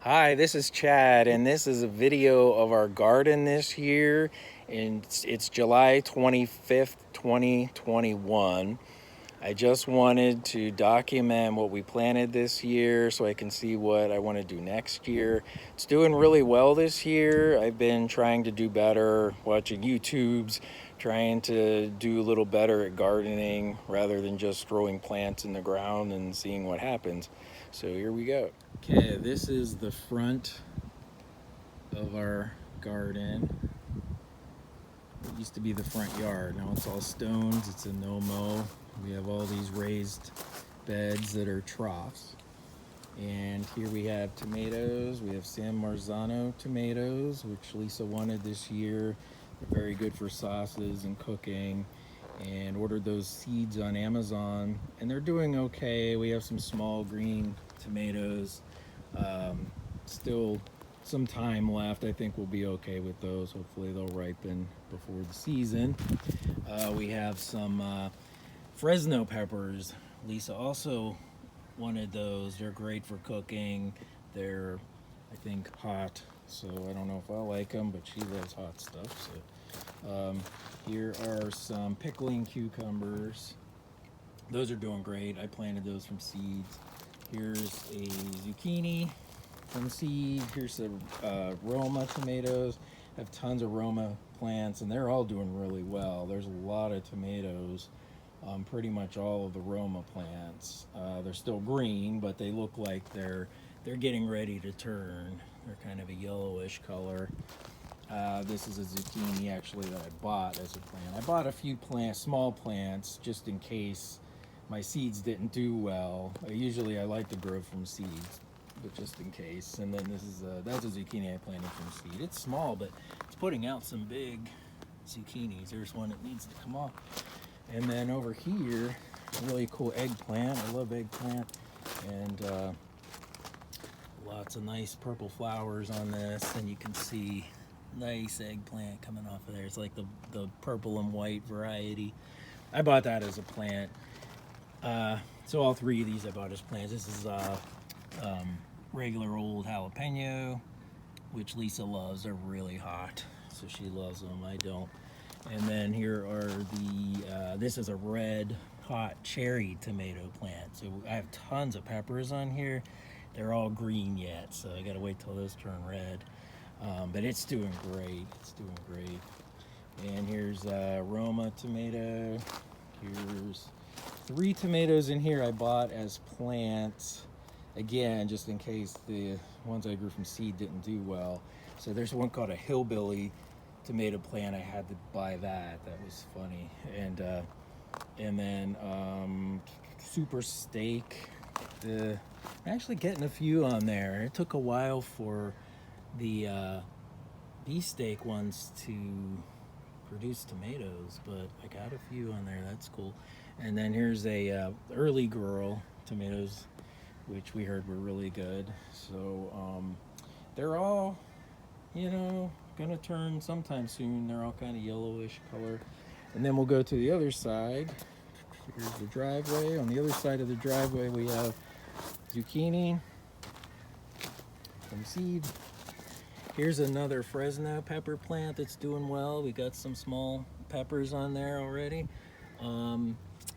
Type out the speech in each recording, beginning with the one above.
Hi, this is Chad, and this is a video of our garden this year. And it's July 25th, 2021. I just wanted to document what we planted this year so I can see what I want to do next year. It's doing really well this year. I've been trying to do better, watching YouTubes, trying to do a little better at gardening rather than just throwing plants in the ground and seeing what happens. So here we go. Okay, this is the front of our garden. It used to be the front yard. Now it's all stones. It's a no-mow. We have all these raised beds that are troughs. And here we have tomatoes. We have San Marzano tomatoes, which Lisa wanted this year. They're very good for sauces and cooking. And ordered those seeds on Amazon. And they're doing okay. We have some small green tomatoes. Still some time left. I think we'll be okay with those. Hopefully they'll ripen before the season. We have some Fresno peppers. Lisa also wanted those. They're great for cooking. They're, I think, hot, so I don't know if I'll like them, but she loves hot stuff. So here are some pickling cucumbers. Those are doing great. I planted those from seeds. Here's a zucchini from seed. Here's the Roma tomatoes. I have tons of Roma plants, and they're all doing really well. There's a lot of tomatoes on pretty much all of the Roma plants. They're still green, but they look like they're getting ready to turn. They're kind of a yellowish color. This is a zucchini actually that I bought as a plant. I bought a few small plants, just in case my seeds didn't do well. Usually I like to grow from seeds, but just in case. And then this is that's a zucchini I planted from seed. It's small, but it's putting out some big zucchinis. There's one that needs to come off. And then over here, a really cool eggplant. I love eggplant. And lots of nice purple flowers on this. And you can see nice eggplant coming off of there. It's like the purple and white variety. I bought that as a plant. So all three of these I bought as plants. This is regular old jalapeno, which Lisa loves. They're really hot, so she loves them. I don't. And then here are this is a red hot cherry tomato plant. So I have tons of peppers on here. They're all green yet, so I gotta wait till those turn red. But it's doing great. It's doing great. And here's Roma tomato. Here's 3 tomatoes in here I bought as plants. Again, just in case the ones I grew from seed didn't do well. So there's one called a hillbilly tomato plant. I had to buy that. That was funny. And then super steak. I'm actually getting a few on there. It took a while for the beefsteak ones to produce tomatoes, but I got a few on there. That's cool. And then here's a early girl tomatoes, which we heard were really good. So they're all, gonna turn sometime soon. They're all kind of yellowish color. And then we'll go to the other side. Here's the driveway. On the other side of the driveway we have zucchini from seed. Here's another Fresno pepper plant that's doing well. We got some small peppers on there already.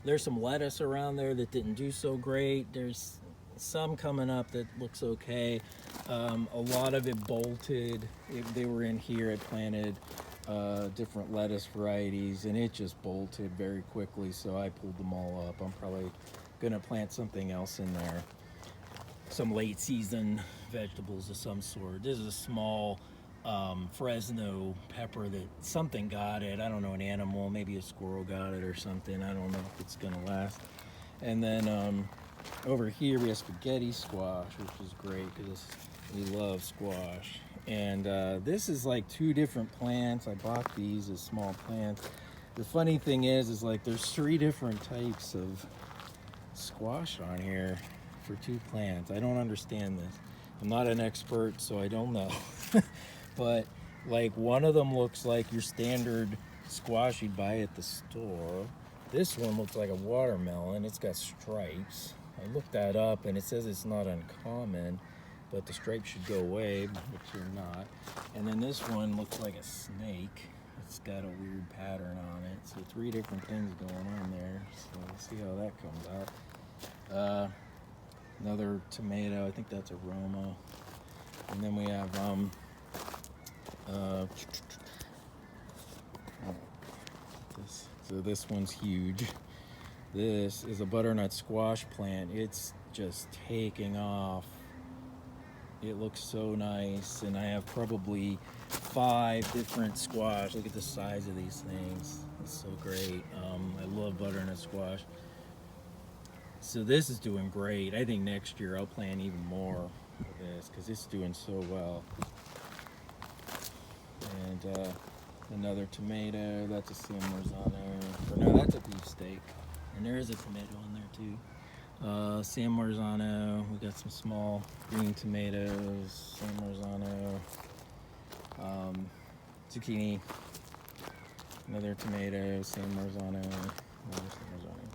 There's some lettuce around there that didn't do so great. There's some coming up that looks okay. A lot of it bolted. They were in here. I planted different lettuce varieties, and it just bolted very quickly, so I pulled them all up. I'm probably gonna plant something else in there. Some late season vegetables of some sort. This is a small Fresno pepper that something got it. I don't know, an animal, maybe a squirrel got it or something. I don't know if it's gonna last. And then over here we have spaghetti squash, which is great because we love squash. And this is like 2 different plants. I bought these as small plants. The funny thing is like there's 3 different types of squash on here for 2 plants. I don't understand this. I'm not an expert, so I don't know. But like one of them looks like your standard squash you'd buy at the store. This one looks like a watermelon. It's got stripes. I looked that up and it says it's not uncommon, but the stripes should go away, which they're not. And then this one looks like a snake. It's got a weird pattern on it. So 3 different things going on there. So we'll see how that comes out. Another tomato, I think that's a Roma. And then we have this one's huge. This is a butternut squash plant. It's just taking off. It looks so nice, and I have probably 5 different squash. Look at the size of these things. It's so great. I love butternut squash. So this is doing great. I think next year I'll plant even more of this because it's doing so well. And another tomato. That's a San Marzano. Or no, that's a beefsteak. And there is a tomato in there too. San Marzano. We got some small green tomatoes. San Marzano. Zucchini. Another tomato. San Marzano. Another San Marzano.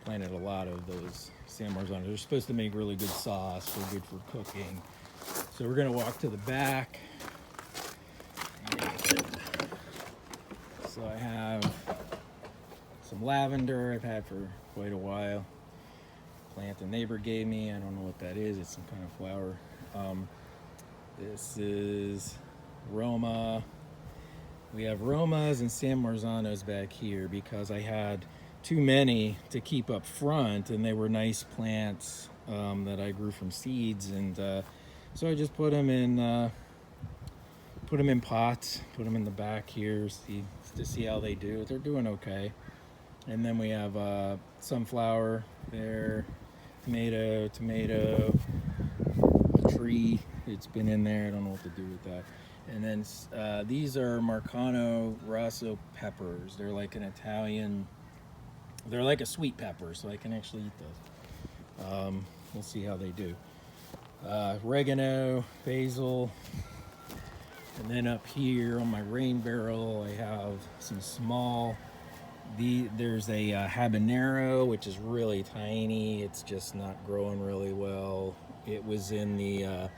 Planted a lot of those San Marzano. They're supposed to make really good sauce. They're good for cooking. So we're gonna walk to the back. So I have some lavender I've had for quite a while. Plant the neighbor gave me. I don't know what that is. It's some kind of flower. This is Roma. We have Romas and San Marzanos back here because I had too many to keep up front, and they were nice plants that I grew from seeds, and so I just put them in pots, put them in the back here to see how they do. They're doing okay. And then we have sunflower there, tomato, a tree. It's been in there. I don't know what to do with that. And then these are Marcano Rosso peppers. They're like an Italian. They're like a sweet pepper, so I can actually eat those. We'll see how they do. Oregano, basil, and then up here on my rain barrel, I have some small. There's a habanero, which is really tiny. It's just not growing really well. It was in the.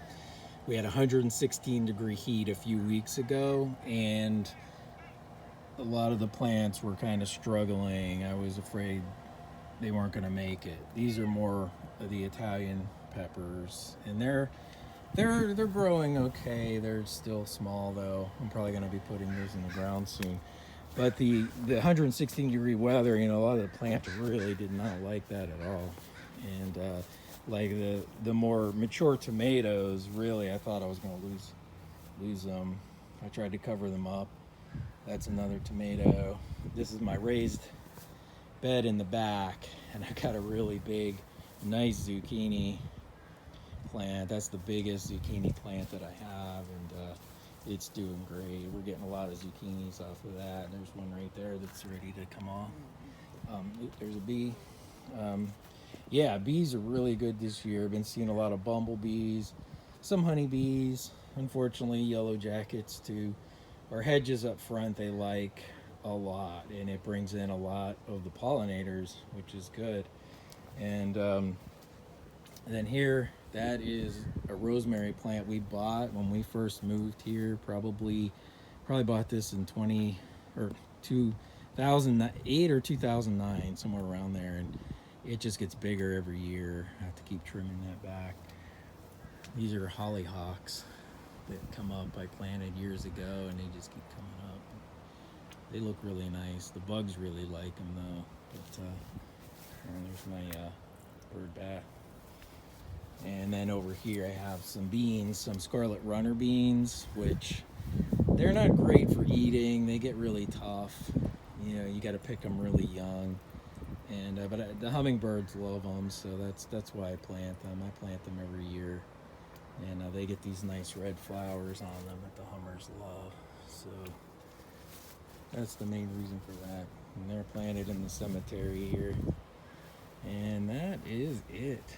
We had 116-degree heat a few weeks ago, and a lot of the plants were kind of struggling. I was afraid they weren't going to make it. These are more of the Italian peppers, and they're growing okay. They're still small though. I'm probably going to be putting those in the ground soon. But the 116-degree weather, a lot of the plants really did not like that at all. And like the more mature tomatoes, really, I thought I was going to lose them. I tried to cover them up. That's another tomato. This is my raised bed in the back, and I got a really big, nice zucchini plant. That's the biggest zucchini plant that I have, and it's doing great. We're getting a lot of zucchinis off of that. There's one right there that's ready to come off. There's a bee. Yeah, bees are really good this year. I've been seeing a lot of bumblebees, some honeybees, unfortunately yellow jackets too. Our hedges up front, they like a lot, and it brings in a lot of the pollinators, which is good. And then here, that is a rosemary plant we bought when we first moved here. Probably bought this in 2008 or 2009, somewhere around there. And it just gets bigger every year. I have to keep trimming that back. These are hollyhocks that come up. I planted years ago, and they just keep coming up. They look really nice. The bugs really like them though. But and there's my bird bath. And then over here I have some beans, some scarlet runner beans, which they're not great for eating. They get really tough. You got to pick them really young. And but the hummingbirds love them, so that's why I plant them. I plant them every year. And they get these nice red flowers on them that the hummers love. So that's the main reason for that. And they're planted in the cemetery here. And that is it.